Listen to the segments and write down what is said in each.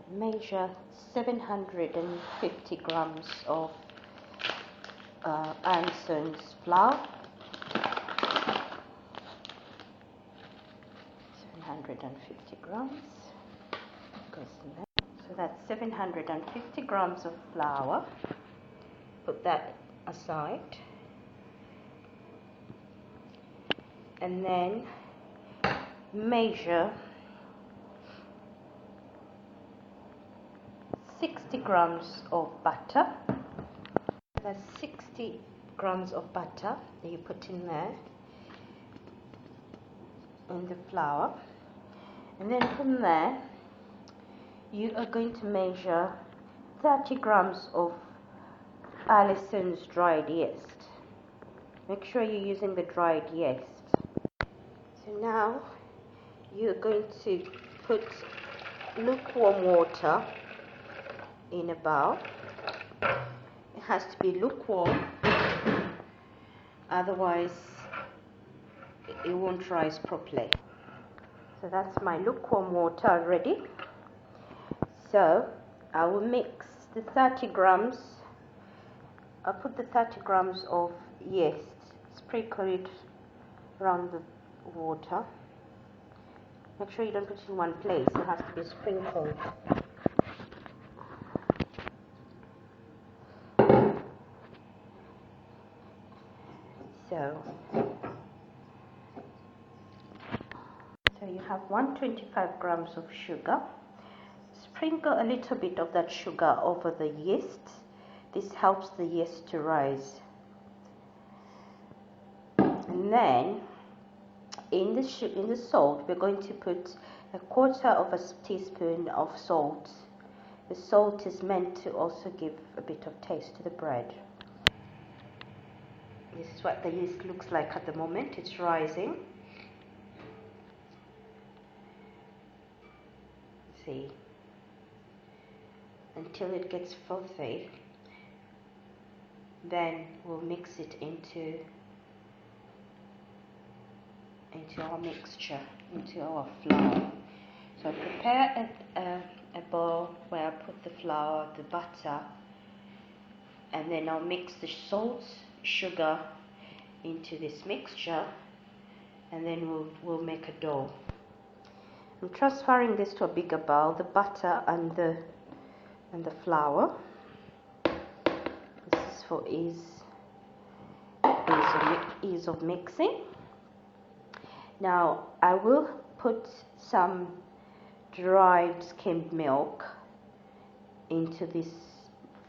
Measure 750 grams of Anson's flour. 750 grams goes in there. So that's 750 grams of flour. Put that aside. And then measure 60 grams of butter. That's 60 grams of butter that you put in there in the flour. And then from there you are going to measure 30 grams of Allison's dried yeast. Make sure you're using the dried yeast. So now you're going to put lukewarm water in a bowl. It has to be lukewarm, otherwise it won't rise properly. So that's my lukewarm water ready. So I will mix the 30 grams. I'll put the 30 grams of yeast, sprinkle it around the water. Make sure you don't put it in one place, it has to be sprinkled. So you have 125 grams of sugar. Sprinkle a little bit of that sugar over the yeast. This helps the yeast to rise. And then in the salt, we're going to put a quarter of a teaspoon of salt. The salt is meant to also give a bit of taste to the bread. This is what the yeast looks like at the moment. It's rising. See, until it gets frothy. Then we'll mix it into our mixture, into our flour. So I prepare a bowl where I put the flour, the butter, and then I'll mix the salt, sugar into this mixture, and then we'll make a dough. I'm transferring this to a bigger bowl, the butter and the flour. This is for ease of mixing. Now I will put some dried skimmed milk into this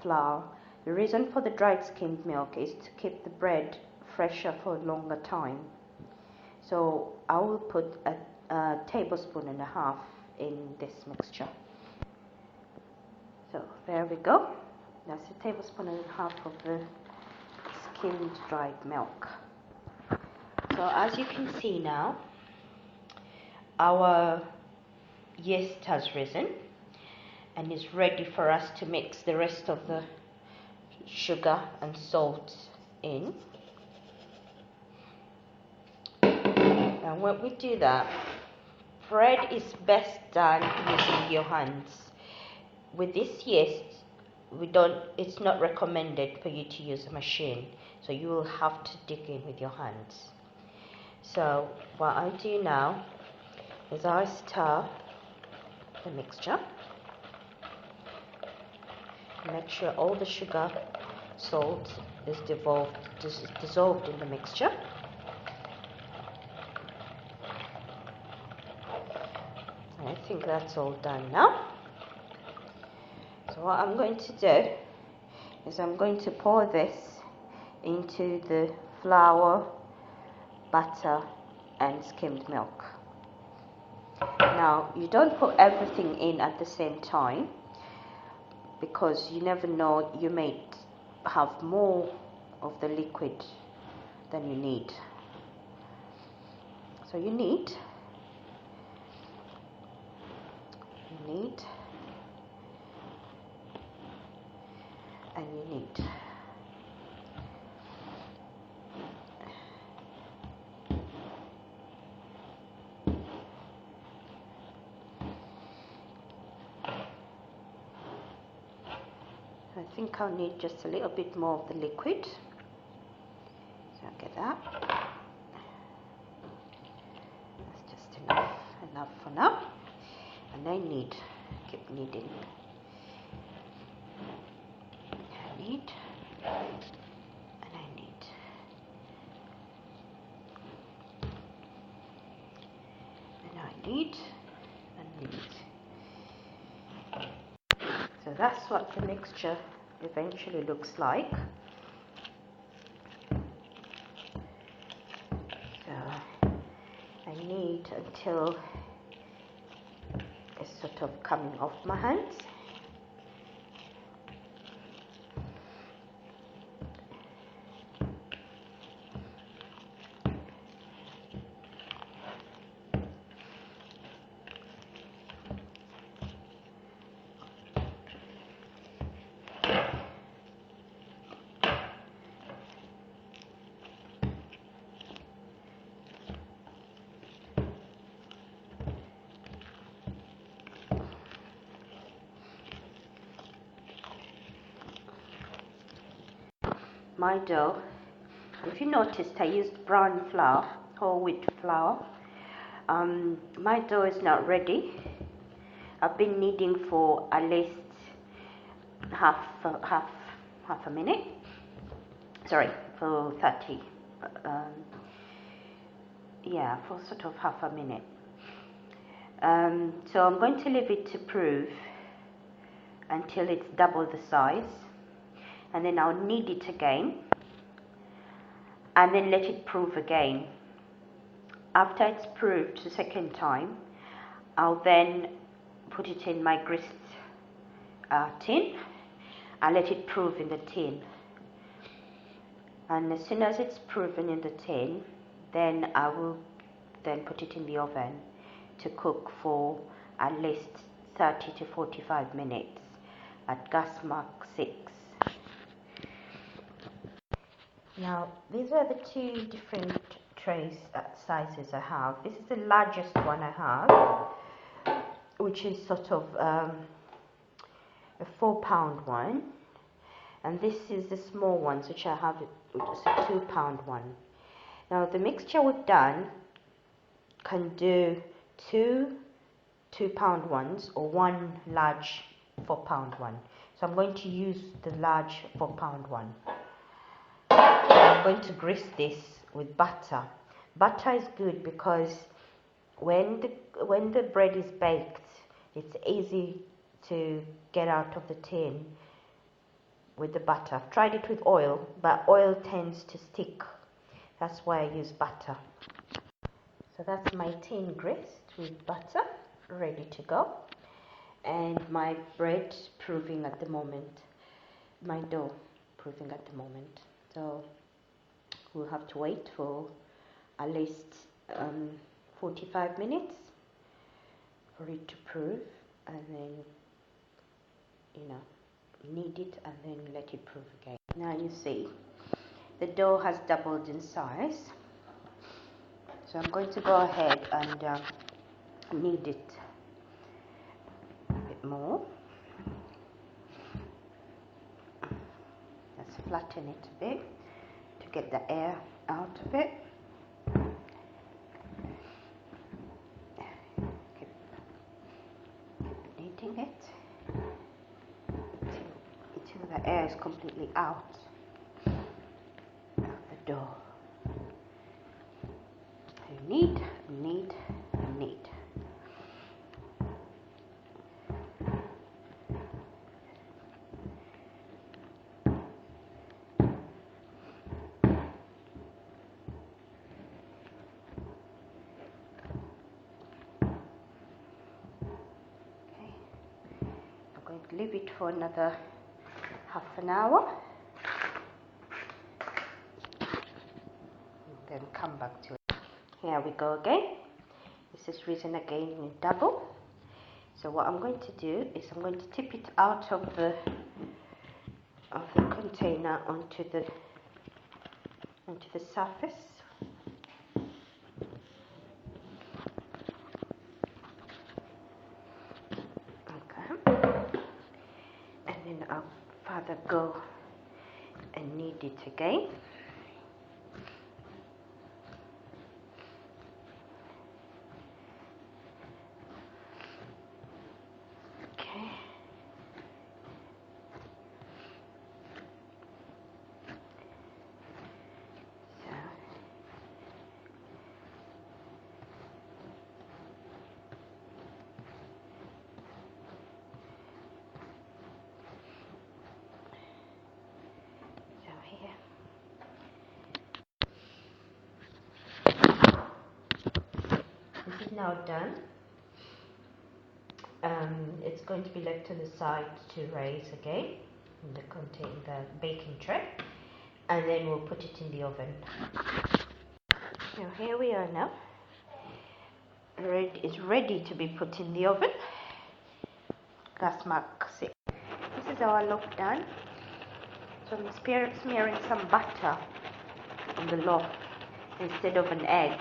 flour. The reason for the dried skimmed milk is to keep the bread fresher for a longer time. So I will put a tablespoon and a half in this mixture. So there we go. That's a tablespoon and a half of the skimmed dried milk. So as you can see now, our yeast has risen and is ready for us to mix the rest of the sugar and salt in. And when we do that, bread is best done using your hands. With this yeast, it's not recommended for you to use a machine, so you will have to dig in with your hands. So what I do now is I stir the mixture, make sure all the sugar, salt is dissolved in the mixture. I think that's all done now. So what I'm going to do is I'm going to pour this into the flour, butter and skimmed milk. Now you don't put everything in at the same time, because you never know, you may have more of the liquid than you need. So you need and you need. I think I'll need just a little bit more of the liquid. So I'll get that. That's just enough for now. And I keep kneading. I need. So that's what the mixture eventually looks like. So I knead until it's sort of coming off my hands. My dough, if you noticed, I used brown flour, whole wheat flour. My dough is not ready. I've been kneading for at least half a minute. Sorry, for 30. Yeah, for sort of half a minute. So I'm going to leave it to prove until it's double the size, and then I'll knead it again, and then let it prove again. After it's proved the second time, I'll then put it in my grist tin and let it prove in the tin. And as soon as it's proven in the tin, then I will then put it in the oven to cook for at least 30 to 45 minutes at gas mark 6. Now, these are the two different trays sizes I have. This is the largest one I have, which is sort of a 4-pound one, and this is the small ones, which I have, which is a 2-pound one. Now, the mixture we've done can do 2-pound ones or one large 4-pound one. So I'm going to use the large 4-pound one. I'm going to grease this with butter. Butter is good because when the bread is baked, it's easy to get out of the tin with the butter. I've tried it with oil, but oil tends to stick. That's why I use butter. So that's my tin greased with butter, ready to go. And my bread proving at the moment. My dough proving at the moment. So we'll have to wait for at least 45 minutes for it to prove, and then, knead it and then let it prove again. Now you see, the dough has doubled in size. So I'm going to go ahead and knead it a bit more. Let's flatten it a bit to get the air out of it. Keep kneading it until the air is completely out of the dough. Knead, knead, knead. Leave it for another half an hour, then come back to it. Here we go again. This is risen again in double. So what I'm going to do is I'm going to tip it out of the container onto the surface. I'll further go and knead it again. Okay. So here. This is now done. It's going to be left on the side to raise again in the baking tray, and then we'll put it in the oven. Now here we are now. It's ready to be put in the oven. Gas mark 6. This is our loaf done. So I'm smearing some butter on the loaf instead of an egg.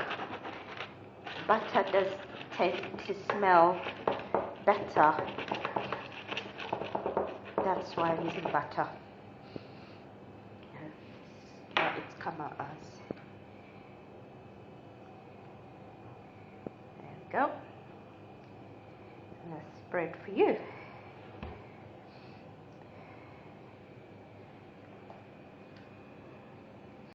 Butter does tend to smell better. That's why I'm using butter. It's come out as. There we go. And that's spread for you.